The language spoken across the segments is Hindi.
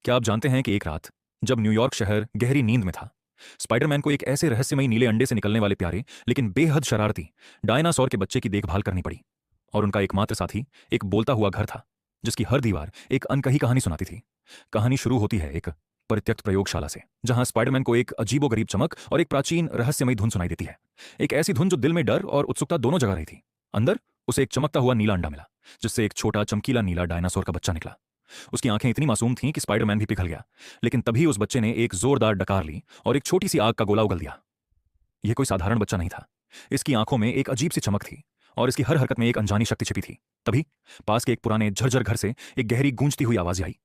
क्या आप जानते हैं कि एक रात जब न्यूयॉर्क शहर गहरी नींद में था, स्पाइडरमैन को एक ऐसे रहस्यमयी नीले अंडे से निकलने वाले प्यारे लेकिन बेहद शरारती डायनासोर के बच्चे की देखभाल करनी पड़ी। और उनका एकमात्र साथी एक बोलता हुआ घर था, जिसकी हर दीवार एक अनकही कहानी सुनाती थी। कहानी शुरू होती है एक परित्यक्त प्रयोगशाला से, जहां स्पाइडरमैन को एक अजीबोगरीब चमक और एक प्राचीन रहस्यमयी धुन सुनाई देती है। एक ऐसी धुन जो दिल में डर और उत्सुकता दोनों जगा रही थी। अंदर उसे एक चमकता हुआ नीला अंडा मिला, जिससे एक छोटा चमकीला नीला डायनासोर का बच्चा निकला। उसकी आंखें इतनी मासूम थीं कि स्पाइडरमैन भी पिघल गया। लेकिन तभी उस बच्चे ने एक जोरदार डकार ली और एक छोटी सी आग का गोला उगल दिया। यह कोई साधारण बच्चा नहीं था। इसकी आंखों में एक अजीब सी चमक थी और इसकी हर हरकत में एक अनजानी शक्ति छिपी थी। तभी पास के एक पुराने झरझर घर से एक गहरी गूंजती हुई आवाज आई,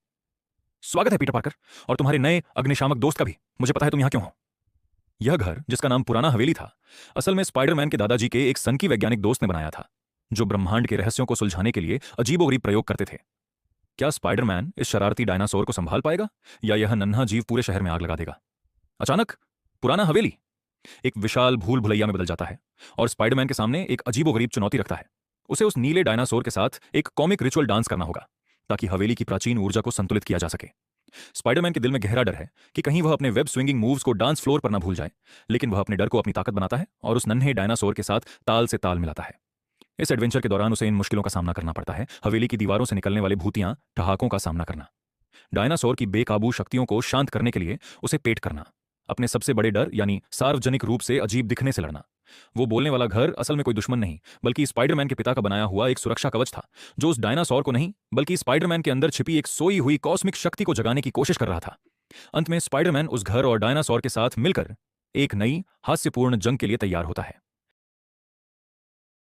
स्वागत है पीटर पार्कर, और तुम्हारे नए अग्निशामक दोस्त का भी। मुझे पता है तुम यहां क्यों हो। यह घर, जिसका नाम पुराना हवेली था, असल में स्पाइडरमैन के दादाजी के एक सनकी वैज्ञानिक दोस्त ने बनाया था, जो ब्रह्मांड के रहस्यों को सुलझाने के लिए अजीबोगरीब प्रयोग करते थे। क्या स्पाइडरमैन इस शरारती डायनासोर को संभाल पाएगा, या यह नन्हा जीव पूरे शहर में आग लगा देगा? अचानक पुराना हवेली एक विशाल भूल भुलैया में बदल जाता है और स्पाइडरमैन के सामने एक अजीबोगरीब चुनौती रखता है। उसे उस नीले डायनासोर के साथ एक कॉमिक रिचुअल डांस करना होगा, ताकि हवेली की प्राचीन ऊर्जा को संतुलित किया जा सके। स्पाइडरमैन के दिल में गहरा डर है कि कहीं वह अपने वेब स्विंगिंग मूव्स को डांस फ्लोर पर ना भूल जाए, लेकिन वह अपने डर को अपनी ताकत बनाता है और उस नन्हे डायनासोर के साथ ताल से ताल मिलाता है। इस एडवेंचर के दौरान उसे इन मुश्किलों का सामना करना पड़ता है। हवेली की दीवारों से निकलने वाले भूतियां ठहाकों का सामना करना, डायनासोर की बेकाबू शक्तियों को शांत करने के लिए उसे पेट करना, अपने सबसे बड़े डर यानी सार्वजनिक रूप से अजीब दिखने से लड़ना। वो बोलने वाला घर असल में कोई दुश्मन नहीं, बल्कि स्पाइडरमैन के पिता का बनाया हुआ एक सुरक्षा कवच था, जो उस डायनासोर को नहीं बल्कि स्पाइडरमैन के अंदर छिपी एक सोई हुई कॉस्मिक शक्ति को जगाने की कोशिश कर रहा था। अंत में स्पाइडरमैन उस घर और डायनासोर के साथ मिलकर एक नई हास्यपूर्ण जंग के लिए तैयार होता है।